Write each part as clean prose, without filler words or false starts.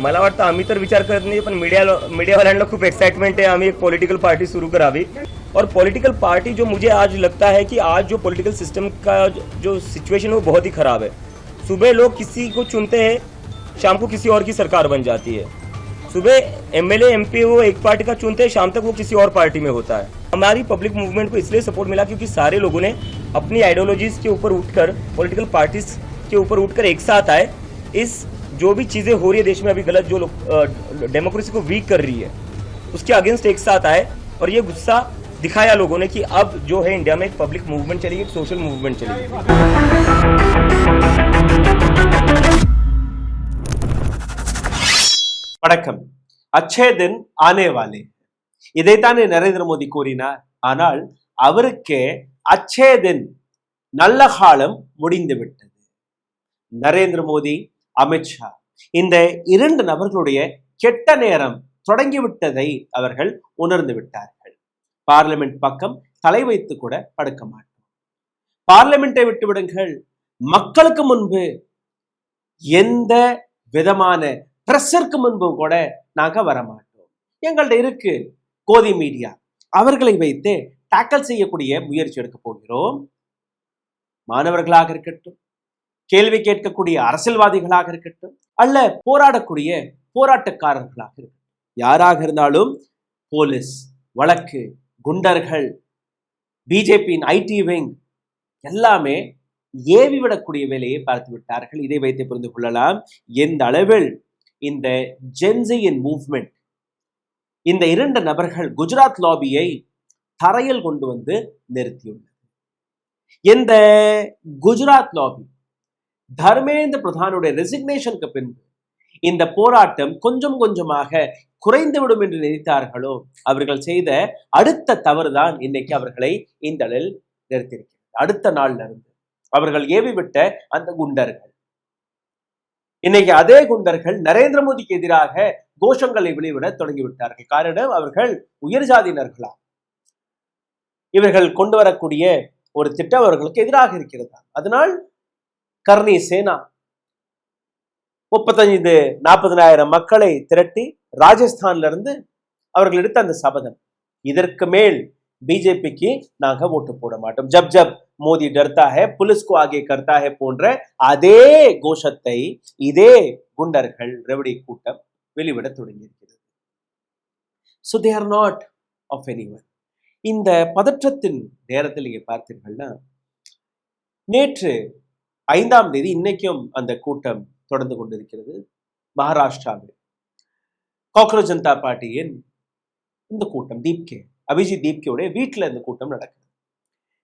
मला वाटतं आम्ही तर विचार करत नाही, पण मीडियावाल्यांना खूप एक्साइटमेंट है आम्ही एक पॉलिटिकल पार्टी शुरू करावी. और पॉलिटिकल पार्टी जो मुझे आज लगता है कि आज जो पॉलिटिकल सिस्टम का जो सिचुएशन है वो बहुत ही ख़राब है. सुबह लोग किसी को चुनते हैं, शाम को किसी और की सरकार बन जाती है. सुबह एमएलए एमपी वो एक पार्टी का चुनते हैं, शाम तक वो किसी और पार्टी में होता है. हमारी पब्लिक मूवमेंट को इसलिए सपोर्ट मिला क्योंकि सारे लोगों ने अपनी आइडियोलॉजीज के ऊपर उठकर, पॉलिटिकल पार्टीज के ऊपर उठकर एक साथ आए. इस जो भी चीज़ें हो रही है देश में अभी गलत, जो लोग डेमोक्रेसी को वीक कर रही है, उसके अगेंस्ट एक साथ आए और ये गुस्सा दिखाया लोगों ने कि अब जो है इंडिया में एक पब्लिक मूवमेंट चलेगी, एक सोशल मूवमेंट चलेगी. வணக்கம். அச்சே தின் ஆனே வாலே, இதைத்தானே நரேந்திர மோடி கூறினார். ஆனால் அவருக்கே அச்சே தின், நல்ல காலம் முடிந்து விட்டது. நரேந்திர மோடி, அமித்ஷா, இந்த இரண்டு நபர்களுடைய கெட்ட நேரம் தொடங்கிவிட்டதை அவர்கள் உணர்ந்து விட்டார்கள். பார்லிமெண்ட் பக்கம் தலை வைத்து கூட படுக்க மாட்டோம். பார்லிமெண்டை விட்டு விடுங்கள், மக்களுக்கு முன்பு எந்த விதமான பிரஷருக்கு முன்பு கூட நாங்க வரமாட்டோம். எங்கள்ட்ட இருக்கு கோதி மீடியா, அவர்களை வைத்து டாக்கல் செய்யக்கூடிய முயற்சி எடுக்க போகிறோம். மாணவர்களாக இருக்கட்டும், கேள்வி கேட்கக்கூடிய அரசியல்வாதிகளாக இருக்கட்டும், அல்ல போராடக்கூடிய போராட்டக்காரர்களாக இருக்கட்டும், யாராக இருந்தாலும் போலீஸ், வழக்கு, குண்டர்கள், பிஜேபியின் ஐடி விங் எல்லாமே ஏவி விடக்கூடிய வேலையை பார்த்து விட்டார்கள். இதை வைத்து புரிந்து கொள்ளலாம் எந்த அளவில் இந்த ஜென்சியின் மூவ்மெண்ட், இந்த இரண்டு நபர்கள் குஜராத் லாபியை தரையில் கொண்டு வந்து நிறுத்தியுள்ளது. இந்த குஜராத் லாபி தர்மேந்திர பிரதானுடைய ரெசிக்னேஷனுக்கு பின்பு இந்த போராட்டம் கொஞ்சம் கொஞ்சமாக குறைந்துவிடும் என்று நினைத்தார்களோ, அவர்கள் செய்த அடுத்த தவறுதான் இன்னைக்கு அவர்களை இந்த அளவில் நிறுத்தியிருக்கிறது. அடுத்த நாள்ல இருந்து அவர்கள் ஏவிவிட்ட அந்த குண்டர்கள், இன்னைக்கு அதே குண்டர்கள் நரேந்திர மோடிக்கு எதிராக கோஷங்களை வெளிவிட தொடங்கிவிட்டார்கள். காரணம், அவர்கள் உயர் ஜாதியினர்களா, இவர்கள் கொண்டு வரக்கூடிய ஒரு திட்டம் அவர்களுக்கு எதிராக இருக்கிறது. அதனால் கர்ணி சேனா 35,000-40,000 மக்களை திரட்டி ராஜஸ்தான்ல இருந்து அவர்கள் எடுத்த அந்த சபதம், இதற்கு மேல் பிஜேபிக்கு நாங்க ஓட்டு போட மாட்டோம், ஜப் ஜப் மோடி டர்தா ஹை புலிஸ்கு ஆகே கர்த்தா ஹை போன்ற அதே கோஷத்தை இதே குண்டர்கள் ரெவடி கூட்டம் வெளிவிட தொடங்கியிருக்கிறது. So they are not of anyone. இந்த பதற்றத்தின் நேரத்தில் நீங்க பார்த்தீர்கள்னா, நேற்று 5ஆம் தேதி, இன்னைக்கும் அந்த கூட்டம் தொடர்ந்து கொண்டிருக்கிறது. மகாராஷ்டிராவில் காக்ரோச் ஜனதா பார்ட்டியின் இந்த கூட்டம் அபிஜித் தீப்கேவுடைய வீட்டில் இந்த கூட்டம் நடக்குது.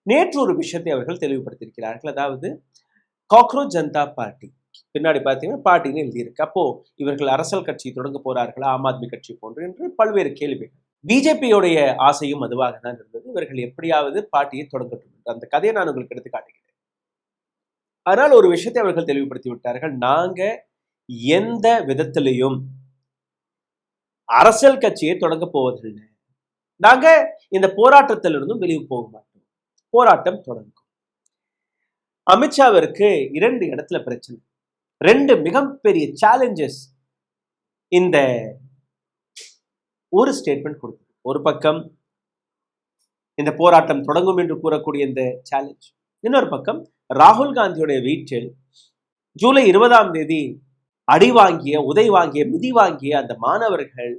நேற்று ஒரு விஷயத்தை அவர்கள் தெளிவுபடுத்தியிருக்கிறார்கள். அதாவது காக்ரோச் ஜனதா பார்ட்டி பின்னாடி பார்த்தீங்கன்னா பார்ட்டின்னு எழுதியிருக்கு. அப்போ இவர்கள் அரசியல் கட்சி தொடங்க போறார்களா, ஆம் ஆத்மி கட்சி போன்று என்று பல்வேறு கேள்விகள். பிஜேபியோடைய ஆசையும் அதுவாக தான் இருந்தது. இவர்கள் எப்படியாவது பார்ட்டியை தொடங்கட்டும் என்று அந்த கதையை நான் உங்களுக்கு எடுத்து காட்டுகிறேன். ஆனால் ஒரு விஷயத்தை அவர்கள் தெளிவுபடுத்தி விட்டார்கள், நாங்க எந்த விதத்திலையும் அரசியல் கட்சியை தொடங்க போவதில்லை, நாங்க இந்த போராட்டத்திலிருந்தும் வெளியே போக மாட்டோம், போராட்டம் தொடங்கும். அமித்ஷாவிற்கு 2 இடத்துல பிரச்சனை, 2 மிகப்பெரிய சேலஞ்சஸ் இந்த ஒரு ஸ்டேட்மெண்ட் கொடுத்தது. ஒரு பக்கம் இந்த போராட்டம் தொடங்கும் என்று கூறக்கூடிய இந்த சேலஞ்ச், இன்னொரு பக்கம் ராகுல் காந்தியுடைய வீட்டில் ஜூலை 20ஆம் தேதி அடி வாங்கிய, உதை வாங்கிய, மிதி வாங்கிய அந்த மாணவர்கள்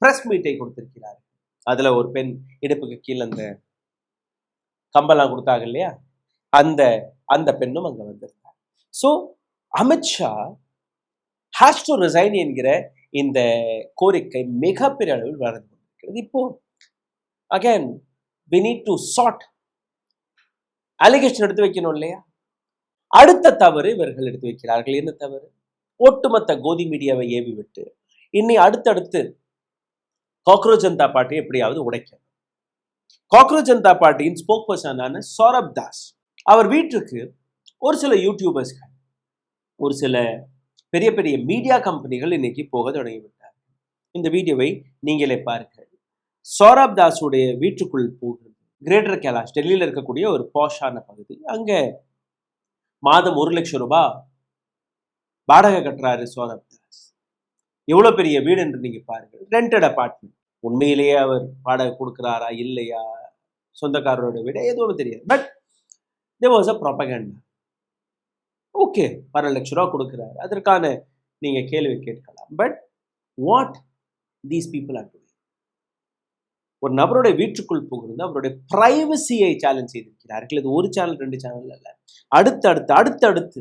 பிரஸ் மீட்டை கொடுத்திருக்கிறார்கள். அதுல ஒரு பெண் இடுப்புக்கு கீழே அந்த கம்பெல்லாம் கொடுத்தாங்க இல்லையா, அந்த பெண்ணும் அங்க வந்திருக்காங்க. So Amit Shah has to resign என்கிற இந்த கோரிக்கை மிகப்பெரிய அளவில் வளர்ந்து கொண்டிருக்கிறது. இப்போ again we need to sort allegation எடுத்து வைக்கணும் இல்லையா. அடுத்த தவறு இவர்கள் எடுத்து வைக்கிறார்கள். என்ன தவறு? ஒட்டுமொத்த கோதி மீடியாவை ஏவி விட்டு இன்னி அடுத்தடுத்து காக்ரோச் ஜனதா பார்ட்டி எப்படியாவது உடைக்கணும். காக்ரோச் ஜனதா பார்ட்டியின் ஸ்போக் பர்சனான சௌரப் தாஸ், அவர் வீட்டுக்கு ஒரு சில யூடியூபர்ஸ்கள், ஒரு சில பெரிய பெரிய மீடியா கம்பெனிகள் இன்னைக்கு போக தொடங்கிவிட்டார். இந்த வீடியோவை நீங்களே பாருங்கள். சௌரப் தாஸுடைய வீட்டுக்குள் போகிறது கிரேட்டர் கைலாஷ், டெல்லியில் இருக்கக்கூடிய ஒரு பாஷான பகுதி. அங்க மாதம் 1 லட்சம் ரூபாய் வாடகை கட்டுறாரு சௌரப் தாஸ். எவ்வளவு பெரிய வீடு என்று நீங்க பாருங்கள். Rented apartment. உண்மையிலேயே அவர் வாடகை கொடுக்கிறாரா இல்லையா, சொந்தக்காரரோட வீடு எதுவும் தெரியாது. But there was a propaganda. Okay, 1 லட்ச ரூபா கொடுக்கிறாரு, அதற்கான நீங்க கேள்வி கேட்கலாம். But what these people are doing? ஒரு நபருடைய வீட்டுக்குள் புகுந்து அவருடைய பிரைவசியை சேலஞ்ச் செய்திருக்கிறார்கள். இது ஒரு சேனல் 2 சேனல் அல்ல, அடுத்தடுத்து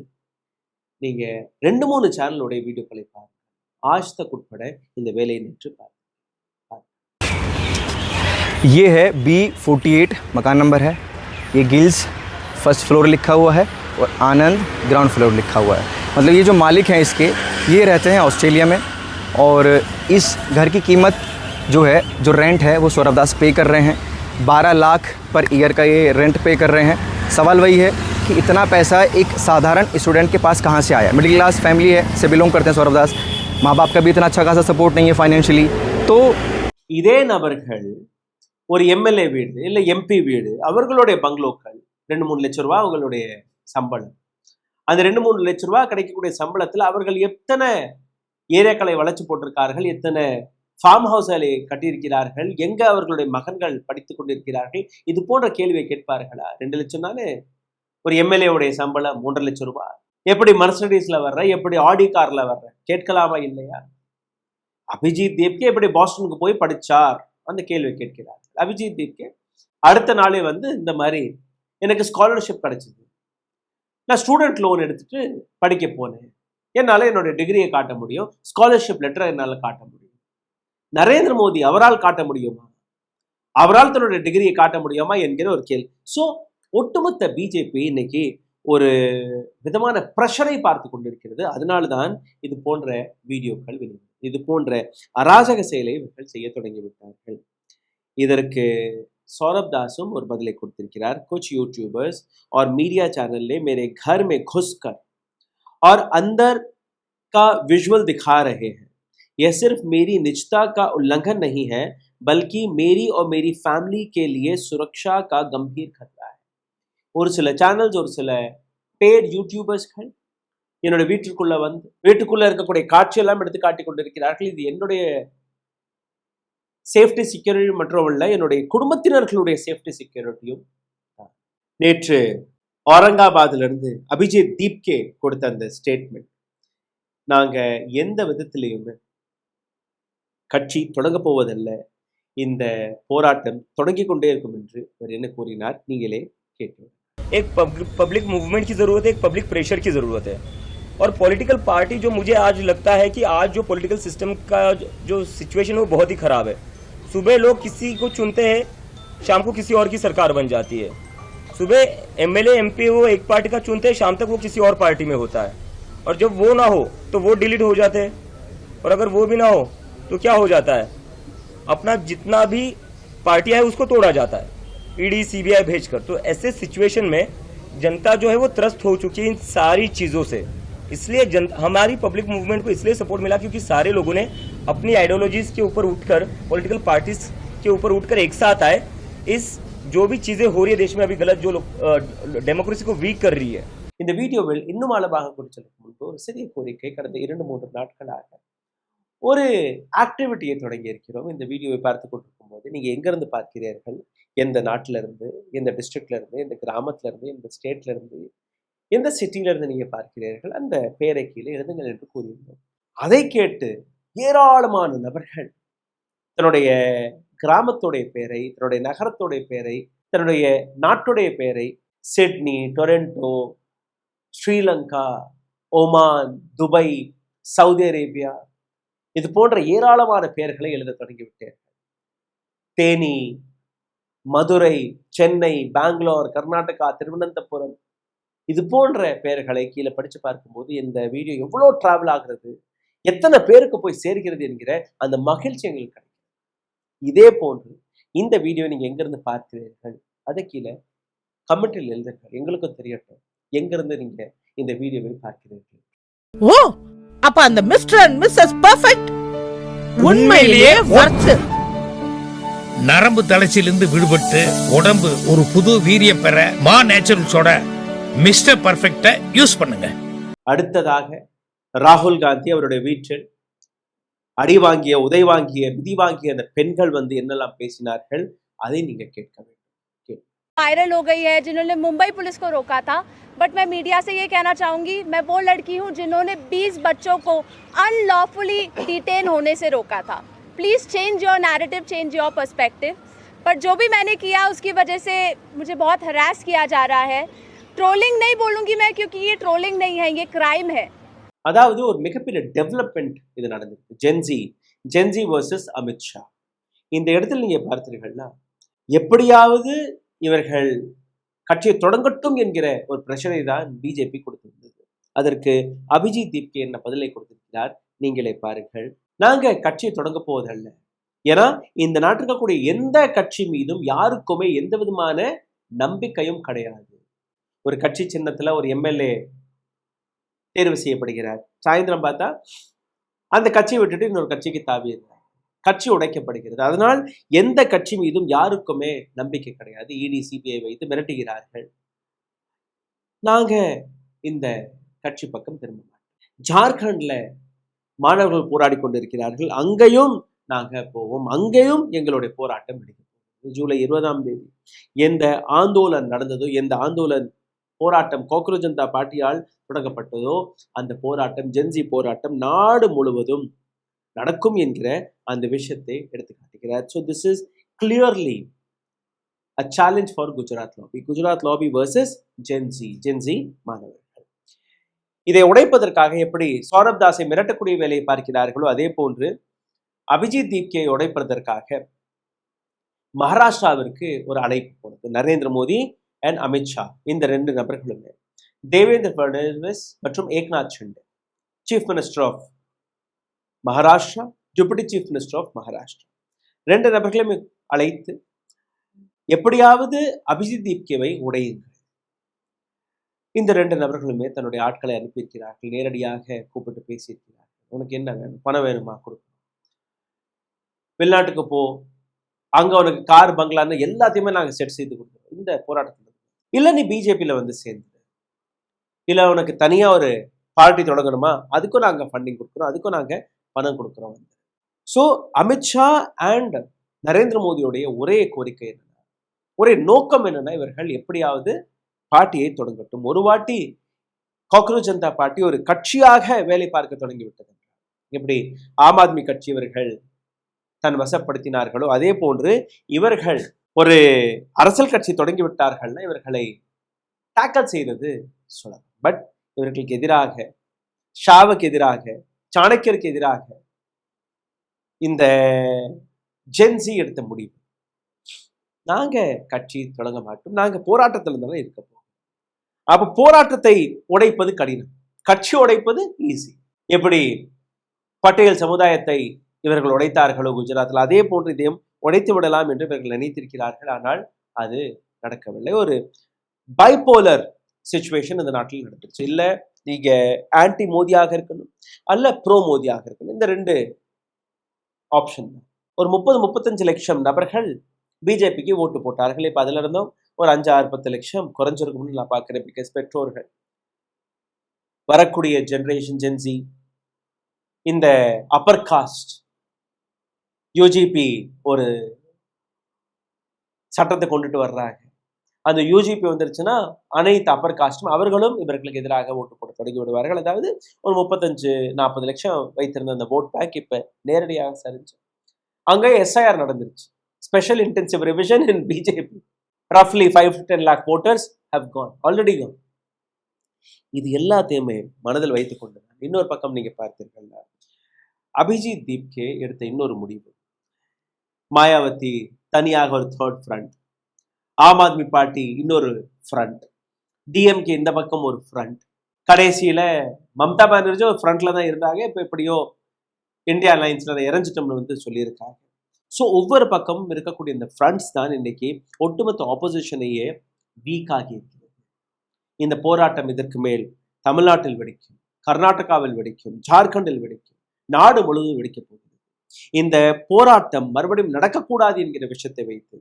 நீங்க 2-3 சேனலுடைய வீடியோக்களை பாருங்க. ஆஜ் தக் உட்பட இந்த வேலையை நேற்று பாருங்க. ये है B48 मकान नंबर है। ये गिल्स फर्स्ट फ्लोर लिखा हुआ है और आनंद ग्राउंड फ्लोर लिखा हुआ है। मतलब ये जो मालिक हैं इसके, ये रहते हैं ऑस्ट्रेलिया में और इस घर की कीमत जो है, जो रेंट है वो सौरभ दास पे कर रहे हैं। 12 लाख पर ईयर का ये रेंट पे कर रहे हैं। सवाल वही है कि इतना पैसा एक साधारण स्टूडेंट के पास कहाँ से आया? मिडिल क्लास फैमिली है से बिलोंग करते हैं सौरभ दास। माँ बाप का भी इतना अच्छा खासा सपोर्ट नहीं है फाइनेंशियली। तो இதே நபர்கள் ஒரு எம்எல்ஏ வீடு இல்லை எம்பி வீடு, அவர்களுடைய பங்களோக்கள் 2-3 லட்ச ரூபா அவங்களுடைய சம்பளம். அந்த 2-3 லட்ச ரூபா கிடைக்கக்கூடிய சம்பளத்தில் அவர்கள் எத்தனை ஏரியாக்களை வளைச்சு போட்டிருக்கார்கள், எத்தனை ஃபார்ம் ஹவுஸ்களை கட்டியிருக்கிறார்கள், எங்க அவர்களுடைய மகன்கள் படித்துக் கொண்டிருக்கிறார்கள், இது போன்ற கேள்வியை கேட்பார்களா? 2 லட்சம் தானே ஒரு எம்எல்ஏவுடைய சம்பளம், 3.5 லட்சம் ரூபாய். எப்படி மர்சடிஸ்ல வர்ற, எப்படி ஆடி கார்ல வர்ற, கேட்கலாமா இல்லையா? அபிஜித் தேவ்கே எப்படி பாஸ்டனுக்கு போய் படிச்சார், அந்த கேள்வி கேட்கிறார். அபிஜித் தேவ்கே அடுத்த நாளே வந்து இந்த மாதிரி எனக்கு ஸ்காலர்ஷிப் கிடைச்சது, நான் ஸ்டூடெண்ட் லோன் எடுத்துட்டு படிக்க போனேன், என்னால் என்னோட டிகிரியை காட்ட முடியும், ஸ்காலர்ஷிப் லெட்டரை என்னால் காட்ட முடியும். நரேந்திர மோடி அவரால் காட்ட முடியுமா? அவரால் தன்னுடைய டிகிரியை காட்ட முடியுமா என்கிற ஒரு கேள்வி. ஸோ ஒட்டுமொத்த பிஜேபி இன்னைக்கு ஒரு விதமான ப்ரெஷரை பார்த்து கொண்டிருக்கிறது. அதனால்தான் இது போன்ற வீடியோக்கள் வெளிவரும், இது போன்ற அராஜக செயலை இவர்கள் செய்ய தொடங்கிவிட்டார்கள். இதற்கு सौरभ दासुम और बदले கொடுத்திருக்கிறார். कुछ यूट्यूबर्स और मीडिया चैनल ने मेरे घर में घुसकर और अंदर का विजुअल दिखा रहे हैं। यह सिर्फ मेरी निजता का उल्लंघन नहीं है, बल्कि मेरी और मेरी फैमिली के लिए सुरक्षा का गंभीर खतरा है. ஒரு சில சேனல்ஸ், ஒரு சில பேட் யூடியூபர்ஸ்கள் என்னோட வீட்டுக்குள்ள வந்து வீட்டுக்குள்ள இருக்கக்கூடிய காட்சியெல்லாம் எடுத்து காட்டிக் கொண்டிருக்கிறார்கள். இது என்னுடைய சேஃப்டி செக்யூரிட்டி மட்டுமல்ல, என்னுடைய குடும்பத்தினர்களுடைய சேஃப்டி செக்யூரிட்டியும். நேற்று औरंगाबादिலிருந்து அபிஜித் தீப்கே கொடுத்த அந்த ஸ்டேட்மெண்ட், நாங்க எந்த விதத்திலையுமே கட்சி தொடங்க போவதல்ல, இந்த போராட்டம் தொடங்கிக் கொண்டே இருக்கும் என்று அவர் என்ன கூறினார், நீங்களே கேட்கலாம். एक पब्लिक मूवमेंट की जरूरत है, एक पब्लिक प्रेशर की जरूरत है। और पॉलिटिकल पार्टी जो मुझे आज लगता है कि आज जो पॉलिटिकल सिस्टम का जो सिचुएशन है वो बहुत ही खराब है। सुबह लोग किसी को चुनते हैं, शाम को किसी और की सरकार बन जाती है। सुबह एमएलए एमपी वो एक पार्टी का चुनते हैं, शाम तक वो किसी और पार्टी में होता है। और जब वो ना हो तो वो डिलीट हो जाते हैं, और अगर वो भी ना हो तो क्या हो जाता है, अपना जितना भी पार्टियां है उसको तोड़ा जाता है, ईडी सीबीआई भेजकर। तो ऐसे सिचुएशन में जनता जो है वो त्रस्त हो चुकी है इन सारी चीजों से। इसलिए हमारी पब्लिक मूवमेंट को इसलिए सपोर्ट मिला क्योंकि सारे लोगों ने अपनी आइडियोलॉजीज के ऊपर उठकर, पॉलिटिकल पार्टीज के ऊपर उठकर एक साथ आए। इस जो भी चीजें हो रही है देश में अभी गलत, जो डेमोक्रेसी को वीक कर रही है. இந்த வீடியோவில் இன்னும் ஆழமாக குறிச்சலுக்கு முன்பு ஒரு சிறிய கோரிக்கை. கடந்த 2-3 நாட்களாக ஒரு ஆக்டிவிட்டியை தொடங்கி இருக்கிறோம். இந்த வீடியோவை பார்த்து கொண்டிருக்கும் போது நீங்க எங்கிருந்து பார்க்கிறீர்கள், எந்த நாட்டில இருந்து, எந்த டிஸ்ட்ரிக்ட்ல இருந்து, எந்த கிராமத்துல இருந்து, எந்த ஸ்டேட்ல இருந்து, எந்த சிட்டில இருந்து நீங்க பார்க்கிறீர்கள், அந்த பெயரை கீழே எழுதுங்கள் என்று கூறியிருந்தோம். அதை கேட்டு ஏராளமான நபர்கள் தன்னுடைய கிராமத்துடைய பெயரை, தன்னுடைய நகரத்துடைய பெயரை, தன்னுடைய நாட்டுடைய பெயரை, Sydney, Toronto, Sri Lanka, Oman, Dubai, Saudi Arabia, இது போன்ற ஏராளமான பெயர்களை எழுத தொடங்கிவிட்டார்கள். தேனி, மதுரை, சென்னை, பெங்களூர், கர்நாடகா, திருவனந்தபுரம், இது போன்ற பெயர்களை கீழே படிச்சு பார்க்கும்போது இந்த வீடியோ எவ்வளோ டிராவல் ஆகிறது, எத்தனை பேருக்கு போய் சேர்கிறது என்கிற அந்த மகிழ்ச்சி எங்களுக்கு கிடைக்கும். இதே போன்று இந்த வீடியோ நீங்க எங்கிருந்து பார்க்கிறீர்கள், அதை கீழே கமெண்டில் எழுதுங்கள், எங்களுக்கும் தெரியட்டும் எங்கிருந்து நீங்க இந்த வீடியோவை பார்க்கிறீர்கள். ஓ, அப்ப அந்த மிஸ்டர் அண்ட் மிஸ்ஸஸ் பெர்ஃபெக்ட் உண்மையிலேயே வர்த். நரம்பு தளர்ச்சியிலிருந்து விடுபட்டு உடம்பு ஒரு புது வீரியம் பெற மா நேச்சுரல்ஸோட மிஸ்டர் பெர்ஃபெக்ட்டை யூஸ் பண்ணுங்க. அடுத்ததாக ராகுல் காந்தி அவருடைய வீட்டில் அடி வாங்கிய, உதை வாங்கிய, மிதி வாங்கிய அந்த பெண்கள் வந்து என்னெல்லாம் பேசினார்கள் அதை நீங்க கேட்க வேண்டும். वायरल हो गई है जिन्होंने मुंबई पुलिस को रोका था, बट मैं मीडिया से ये कहना चाहूँगी, मैं वो लड़की हूँ जिन्होंने 20 बच्चों को अनलॉफुली डिटेन होने से रोका था. Please change your narrative, change your perspective. पर जो भी मैंने किया उसकी वजह से मुझे बहुत हरास किया जा रहा है. ट्रोलिंग नहीं बोलूँगी मैं, क्योंकि ये ट्रोलिंग नहीं है, ये क्राइम है. அதாவது ஒரு மிகப்பெரிய டெவலப்மெண்ட் இது நடந்திருக்கு. Gen Z versus Amit Shah. இந்த இடத்துல நீங்க பார்த்தீர்கள்னா, எப்படியாவது இவர்கள் கட்சியை தொடங்கட்டும் என்கிற ஒரு பிரஷரை தான் பிஜேபி கொடுத்திருந்தது. அதற்கு அபிஜித் தீப்கே என்ன பதிலை கொடுத்திருக்கிறார் நீங்களே பாருங்கள். நாங்க கட்சியை தொடங்க போவதல்ல, ஏன்னா இந்த நாட்டுக்கு கூடிய எந்த கட்சி மீதும் யாருக்குமே எந்த விதமான நம்பிக்கையும் கிடையாது. ஒரு கட்சி சின்னத்துல ஒரு எம்எல்ஏ தேர்வு செய்யப்படுகிறார், சாயந்தரம் பார்த்தா அந்த கட்சியை விட்டுட்டு இன்னொரு கட்சிக்கு தாவிடுறார், கட்சி உடைக்கப்படுகிறது. அதனால் எந்த கட்சி மீதும் யாருக்குமே நம்பிக்கை கிடையாது. இடி சிபிஐ வைத்து மிரட்டுகிறார்கள். நாங்க இந்த கட்சி பக்கம் திரும்ப மாட்டோம். ஜார்க்கண்ட்ல மாணவர்கள் போராடி கொண்டிருக்கிறார்கள், அங்கேயும் நாங்க போவோம், அங்கேயும் எங்களுடைய போராட்டம் நடைபெறும். ஜூலை 20ஆம் தேதி எந்த ஆந்தோலன் நடந்ததோ, எந்த ஆந்தோலன் போராட்டம் கோக்ரோச் ஜனதா பார்ட்டியால் தொடங்கப்பட்டதோ, அந்த போராட்டம் ஜென்சி போராட்டம் நாடு முழுவதும் நடக்கும் என்கிற அந்த விஷயத்தை எடுத்து காட்டுகிறார். So this is clearly a challenge for Gujarat lobby versus Gen Z மாணவர்கள். இதை உடைப்பதற்காக எப்படி சௌரப் தாஸை மிரட்டக்கூடிய வேலையை பார்க்கிறார்களோ, அதே போன்று அபிஜித் தீப்கே உடைப்பதற்காக மகாராஷ்டிராவிற்கு ஒரு அழைப்பு போனது நரேந்திர மோடி அண்ட் அமித்ஷா. இந்த 2 நபர்களுமே தேவேந்திர ஃபட்னவிஸ் மற்றும் Eknath Shinde, chief minister of Maharashtra, deputy chief minister of Maharashtra, 2 நபர்களையும் அழைத்து எப்படியாவது அபிஜித் தீப்கேவை உடையுங்கள். இந்த 2 நபர்களுமே தன்னுடைய ஆட்களை அனுப்பியிருக்கிறார்கள், நேரடியாக கூப்பிட்டு பேசியிருக்கிறார்கள். உனக்கு என்ன வேணும், பணம் வேணுமா, கொடுக்கணும், வெளிநாட்டுக்கு போ, அங்க உனக்கு கார் பங்களான்னு எல்லாத்தையுமே நாங்க செட் செய்து கொடுக்குறோம் இந்த போராட்டத்தில். இல்ல நீ பிஜேபியில வந்து சேர்ந்து, இல்ல உனக்கு தனியா ஒரு பார்ட்டி தொடங்கணுமா, அதுக்கும் நாங்க ஃபண்டிங் கொடுக்குறோம், அதுக்கும் நாங்க பணம் கொடுக்குறோம். ஸோ அமித்ஷா அண்ட் நரேந்திர மோடியுடைய ஒரே கோரிக்கை என்னன்னா, ஒரே நோக்கம் என்னன்னா, இவர்கள் எப்படியாவது பார்ட்டியை தொடங்கட்டும். ஒரு வாட்டி கோக்ரோச் ஜனதா பார்ட்டி ஒரு கட்சியாக வேலை பார்க்க தொடங்கிவிட்டது. எப்படி ஆம் ஆத்மி கட்சி இவர்கள் தன் வசப்படுத்தினார்களோ, அதே போன்று இவர்கள் ஒரு அரசியல் கட்சி தொடங்கி விட்டார்கள்னா இவர்களை டேக்கல் செய்வது சொல்லலாம். பட் இவர்களுக்கு எதிராக, ஷாவுக்கு எதிராக, சாணக்கியருக்கு எதிராக இந்த ஜென்சி எடுத்த முடிவு, நாங்க கட்சி தொடங்க மாட்டோம், நாங்க போராட்டத்தில் தானே இருக்க போறோம். அப்ப போராட்டத்தை உடைப்பது கடினம், கட்சி உடைப்பது ஈஸி. எப்படி பட்டேல் சமுதாயத்தை இவர்கள் உடைத்தார்களோ குஜராத்தில், அதே போன்று இதையும் உடைத்து விடலாம் என்று இவர்கள் நினைத்திருக்கிறார்கள். ஆனால் அது நடக்கவில்லை. ஒரு பைபோலர் சிச்சுவேஷன் இந்த நாட்டில் நடந்துருச்சு. இல்ல நீங்க ஆன்டி மோடியாக இருக்கணும், அல்ல ப்ரோ மோடியாக இருக்கணும். இந்த 2 ஆப்ஷன் தான். ஒரு 30-35 லட்சம் நபர்கள் பிஜேபிக்கு ஓட்டு போட்டார்கள். இப்ப அதுல இருந்தும் ஒரு 5-10 லட்சம் குறைஞ்சிருக்கும்னு நான் பார்க்கிறேன். பிகாஸ் பெற்றோர்கள், வரக்கூடிய ஜெனரேஷன் ஜென்சி, இந்த அப்பர் காஸ்ட், யூஜிபி ஒரு சட்டத்தை கொண்டுட்டு வர்றாங்க. அந்த யூஜிபி வந்துருச்சுன்னா அனைத்து அப்பர் காஸ்டும் அவர்களும் இவர்களுக்கு எதிராக ஓட்டு போட தொடங்கி விடுவார்கள். அதாவது ஒரு 35-40 லட்சம் வைத்திருந்த அந்த ஓட் பேங்க் இப்ப நேரடியாக சரிஞ்சு அங்கே எஸ்ஐஆர் நடந்துருச்சு. Special intensive revision in BJP. ரஃப்லி 5 to 10 lakh voters have gone, already gone. இது எல்லாத்தையுமே மனதில் வைத்துக் கொண்டு இன்னொரு பக்கம் நீங்க பார்த்தீர்கள், அபிஜித் தீப்கே எடுத்த இன்னொரு முடிவு, மாயாவதி தனியாக ஒரு 3rd front, Aam Aadmi party இன்னொரு ஃப்ரண்ட், டிஎம்கே இந்த பக்கம் ஒரு ஃப்ரண்ட், கடைசியில மம்தா பானர்ஜி ஒரு ஃப்ரண்ட்ல தான் இருந்தாங்க. இப்போ எப்படியோ இந்தியா அலைன்ஸ்ல இறஞ்சிட்டோம்னு வந்து சொல்லியிருக்காங்க. ஸோ ஒவ்வொரு பக்கமும் இருக்கக்கூடிய இந்த ஃப்ரண்ட்ஸ் தான் இன்னைக்கு ஒட்டுமொத்த ஆப்போசிஷனையே வீக் ஆகி இருக்கிறது. இந்த போராட்டம் இதற்கு மேல் தமிழ்நாட்டில் வெடிக்கும், கர்நாடகாவில் வெடிக்கும், ஜார்க்கண்டில் வெடிக்கும், நாடு முழுவதும் வெடிக்க போகுது. இந்த போராட்டம் மறுபடியும் நடக்கக்கூடாது என்கிற விஷயத்தை வைத்து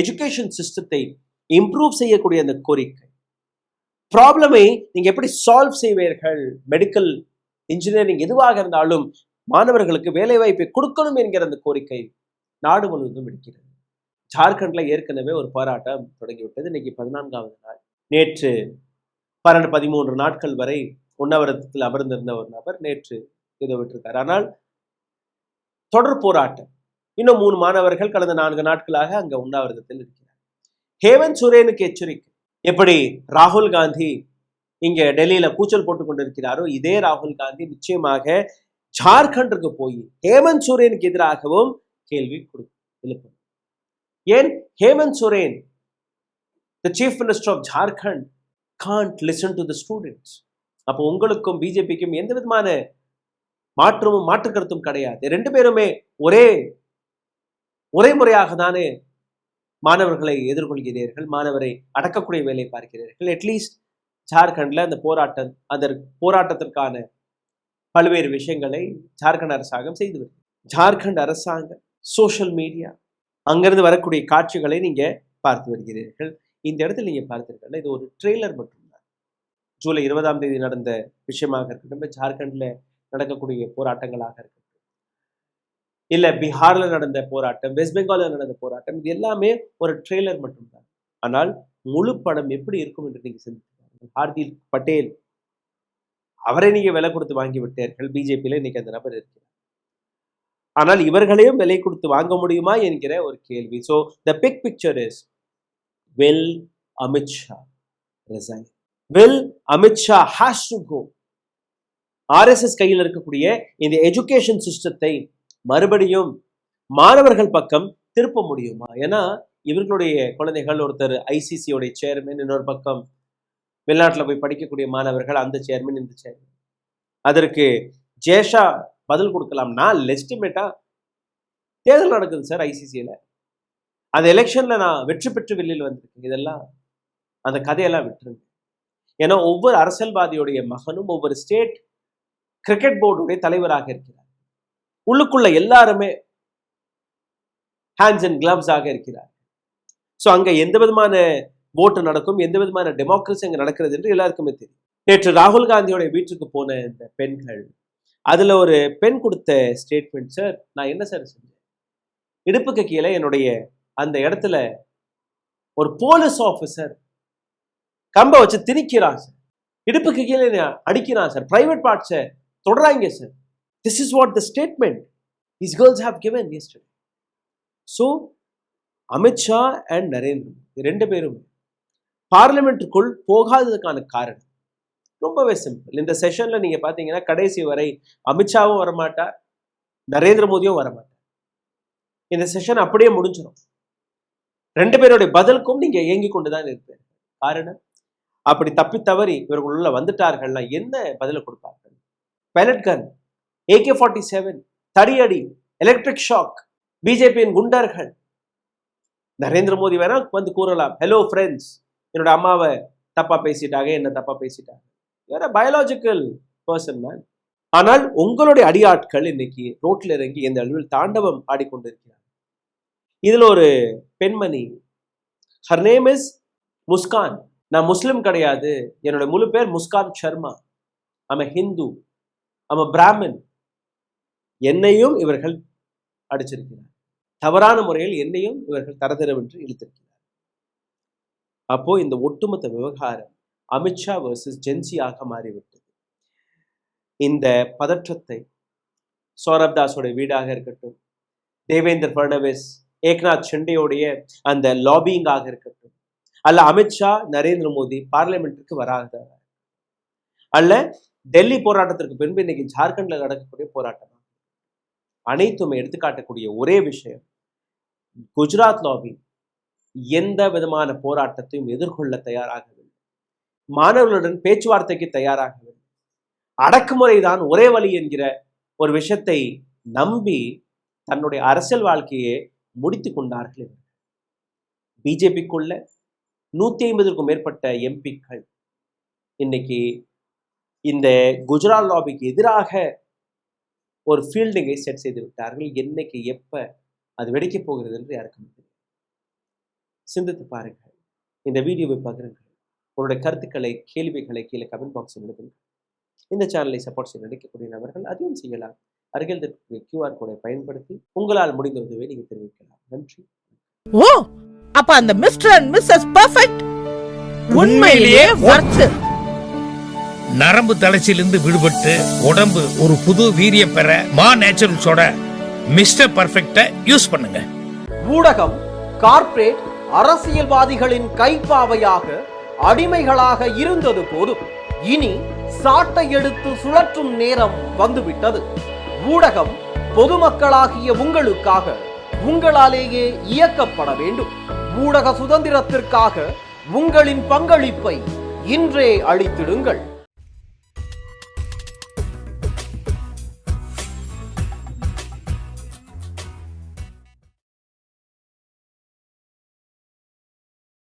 எஜுகேஷன் சிஸ்டத்தை இம்ப்ரூவ் செய்யக்கூடிய அந்த கோரிக்கை, ப்ராப்ளமை நீங்க எப்படி சால்வ் செய்வீர்கள், மெடிக்கல் இன்ஜினியரிங் எதுவாக இருந்தாலும் மாணவர்களுக்கு வேலை வாய்ப்பை கொடுக்கணும் என்கிற அந்த கோரிக்கை நாடு முழுவதும் இருக்கிறது. ஜார்க்கண்ட்ல ஏற்கனவே ஒரு போராட்டம் தொடங்கிவிட்டது. இன்னைக்கு 14வது நாள். நேற்று 12-13 நாட்கள் வரை உண்ணாவிரதத்தில் அமர்ந்திருந்த ஒரு நபர் நேற்று இதை விட்டிருக்கார். ஆனால் தொடர் போராட்டம். இன்னும் 3 மாணவர்கள் கடந்த 4 நாட்களாக அங்க உண்ணாவிரதத்தில் இருக்கிறார். ஹேமந்த் சோரேனுக்கு எச்சரிக்கை. எப்படி ராகுல் காந்தி இங்க டெல்லியில கூச்சல் போட்டுக் கொண்டிருக்கிறாரோ, இதே ராகுல் காந்தி நிச்சயமாக ஜார்க்கண்டிற்கு போய் ஹேமந்த் சோரேனுக்கு எதிராகவும் கேள்வி எழுப்பணும். ஏன் Hemant Soren, the chief minister of Jharkhand, can't listen to the students? அப்போ உங்களுக்கும் பிஜேபிக்கும் எந்த விதமான மாற்று கருத்தும் கிடையாது. 2 பேருமே ஒரே முறையாக தானே மாணவர்களை எதிர்கொள்கிறீர்கள், மாணவரை அடக்கக்கூடிய வேலை பார்க்கிறீர்கள். அட்லீஸ்ட் ஜார்க்கண்ட்ல அந்த போராட்டத்திற்கான பல்வேறு விஷயங்களை ஜார்க்கண்ட் அரசாங்கம் செய்து வருகிறது. ஜார்க்கண்ட் அரசாங்கம் சோஷியல் மீடியா அங்கிருந்து வரக்கூடிய காட்சிகளை நீங்க பார்த்து வருகிறீர்கள். இந்த இடத்துல நீங்க பார்த்தீர்கள், இது ஒரு ட்ரெய்லர் மட்டும்தான். ஜூலை 20ஆம் தேதி நடந்த விஷயமாக இருக்கட்டும், ஜார்க்கண்ட்ல நடக்கக்கூடிய போராட்டங்களாக இருக்கட்டும், இல்ல பீகார்ல நடந்த போராட்டம், வெஸ்ட் பெங்கால்ல நடந்த போராட்டம், இது எல்லாமே ஒரு ட்ரெய்லர் மட்டும்தான். ஆனால் முழு படம் எப்படி இருக்கும் என்று நீங்க சிந்தித்து ஹார்திக் பட்டேல் அவரை நீங்க விலை கொடுத்து வாங்கி விட்டீர்கள். பிஜேபியில இன்னைக்கு அந்த நபர் இருக்கிறார். ஆனால் இவர்களையும் விலை கொடுத்து வாங்க முடியுமா என்கிற ஒரு கேள்வி. So the big picture is, will Amit Shah resign? Will Amit Shah has to go? RSS கையில் இருக்கக்கூடிய இந்த எஜுகேஷன் சிஸ்டத்தை மறுபடியும் மாணவர்கள் பக்கம் திருப்ப முடியுமா? ஏன்னா இவர்களுடைய குழந்தைகள், ஒருத்தர் ஐசிசியோடைய சேர்மன், இன்னொரு பக்கம் வெளிநாட்டில் போய் படிக்கக்கூடிய மாணவர்கள், அந்த சேர்மன் இந்த சேர்மன். அதற்கு ஜேஷா பதில் கொடுக்கலாம்னா, லெஜிட்டிமேட்டா தேர்தல் நடக்குது சார் ஐசிசியில, அந்த எலெக்ஷன்ல நான் வெற்றி பெற்று வெளியில் வந்திருக்கேன். இதெல்லாம் அந்த கதையெல்லாம் விட்டுருங்க. ஏன்னா ஒவ்வொரு அரசியல்வாதியுடைய மகனும் ஒவ்வொரு ஸ்டேட் கிரிக்கெட் போர்டுடைய தலைவராக இருக்கிறார். உள்ளுக்குள்ள எல்லாருமே ஹேண்ட்ஸ் அண்ட் கிளவ்ஸ் ஆக இருக்கிறார். ஸோ அங்க எந்த விதமான ஓட்டு நடக்கும், எந்த விதமான டெமோக்ரஸி அங்க நடக்கிறது என்று எல்லாருக்குமே தெரியும். நேற்று ராகுல் காந்தியோடைய வீட்டுக்கு போன இந்த பெண்கள், அதுல ஒரு பெண் கொடுத்த ஸ்டேட்மெண்ட், சார் நான் என்ன சார் செஞ்சேன், இடுப்புக்கு கீழே என்னுடைய அந்த இடத்துல ஒரு போலீஸ் ஆஃபீஸர் கம்ப வச்சு திணிக்கிறான் சார், இடுப்புக்கு கீழே அடிக்கிறான் சார், பிரைவேட் பார்ட்ஸை தொடராங்க sir. This is what the statement these girls have given yesterday. So Amit Shah and Narendra Modi 2 பேரும் பார்லிமெண்ட்டுக்குள் போகாததுக்கான காரணம் ரொம்பவே சிம்பிள். இந்த செஷன்ல நீங்க பாத்தீங்கன்னா கடைசி வரை அமித்ஷாவும் வரமாட்டார், நரேந்திர மோடியும் வரமாட்டார். இந்த செஷன் அப்படியே முடிஞ்சிடும். 2 பேருடைய பதிலுக்கும் நீங்க ஏங்கி கொண்டுதான் இருப்பீங்க. காரணம், அப்படி தப்பி தவறி இவர்கள் உள்ள வந்துட்டார்கள்னா என்ன பதில கொடுப்பார்கள்? பைலட் கன், AK-47, தடியடி, எலக்ட்ரிக் ஷாக், பிஜேபியின் குண்டர்கள். நரேந்திர மோடி வேணா வந்து கூறலாம், ஹலோ ஃப்ரெண்ட்ஸ், என்னோட அம்மாவை தப்பா பேசிட்டாங்க, என்ன தப்பா பேசிட்டாங்க, வேற பயாலஜிக்கல் பர்சன் மேன். ஆனால் உங்களுடைய அடியாட்கள் இன்னைக்கு ரோட்ல இறங்கி இந்த அளவில் தாண்டவம் ஆடிக்கொண்டிருக்கிறார். இதுல ஒரு பெண்மணி, ஹர் நேம் இஸ் முஸ்கான். நான் முஸ்லிம் கிடையாது, என்னோட முழு பேர் Muskan Sharma, I'm a Hindu, I'm எ பிராமின். என்னையும் இவர்கள் அடிச்சிருக்கிறார், தவறான முறையில் என்னையும் இவர்கள் தரதரவென்று இழுத்திருக்கிறார். அப்போ இந்த ஒட்டுமொத்த விவகாரம் அமித்ஷா வர்சஸ் ஜென்சியாக மாறிவிட்டது. இந்த பதற்றத்தை சௌரப் தாஸோட வீடாக இருக்கட்டும், தேவேந்திர பட்னவிஸ், ஏக்நாத் ஷிண்டேயோடைய அந்த லாபியிங்காக இருக்கட்டும், அல்ல அமித்ஷா நரேந்திர மோடி பார்லிமெண்ட்டுக்கு வராத, அல்ல டெல்லி போராட்டத்திற்கு பின்பு இன்னைக்கு ஜார்க்கண்ட்ல நடக்கக்கூடிய போராட்டம், அனைத்துமே எடுத்துக்காட்டக்கூடிய ஒரே விஷயம், குஜராத் லாபி எந்த விதமான போராட்டத்தையும் எதிர்கொள்ள தயாராகவில்லை, மாணவர்களுடன் பேச்சுவார்த்தைக்கு தயாராகவில்லை, அடக்குமுறைதான் ஒரே வழி என்கிற ஒரு விஷயத்தை நம்பி தன்னுடைய அரசியல் வாழ்க்கையை முடித்து கொண்டார்கள். பிஜேபிக்குள்ள 150க்கும் மேற்பட்ட எம்பிக்கள் இன்னைக்கு இந்த குஜராத் லாபிக்கு எதிராக ஒரு ஃபீல்டிங்கை செட் செய்து விட்டார்கள். என்னைக்கு எப்ப அது வெடிக்க போகிறது என்று யாருக்கும் தெரியும். சிந்தித்து பாருங்கள். இந்த வீடியோவை பகிருங்கள். உங்களுடைய கருத்துக்களை, கேள்விகளை கீழே கமெண்ட் பாக்ஸில் எழுதுங்கள். இந்த சேனலை சப்போர்ட் செய்ய நினைக்கக்கூடிய நபர்கள் அதையும் செய்யலாம். அருகில் இருக்கக்கூடிய QR கோடை பயன்படுத்தி உங்களால் முடிந்த உதவியை நீங்க தெரிவிக்கலாம். நன்றி. ஓ அப்ப அந்த மிஸ்டர் அண்ட் மிஸ்ஸஸ் பெர்ஃபெக்ட் உண்மையிலேயே வர்த். நரம்பு தளர்ச்சியிலிருந்து விடுபட்டு உடம்பு ஒரு புது வீரியம் பெற மா நேச்சுரல்ஸோட மிஸ்டர் பர்ஃபெக்ட யூஸ் பண்ணுங்க. ஊடகம் கார்ப்பரேட் அரசியல்வாதிகளின் கைப்பாவையாக அடிமைகளாக இருந்தது போதும். இனி சாட்டை எடுத்து சுழற்றும் நேரம் வந்துவிட்டது. ஊடகம் பொதுமக்களாகிய உங்களுக்காக உங்களாலேயே இயக்கப்பட வேண்டும். ஊடக சுதந்திரத்திற்காக உங்களின் பங்களிப்பை இன்றே அளித்திடுங்கள்.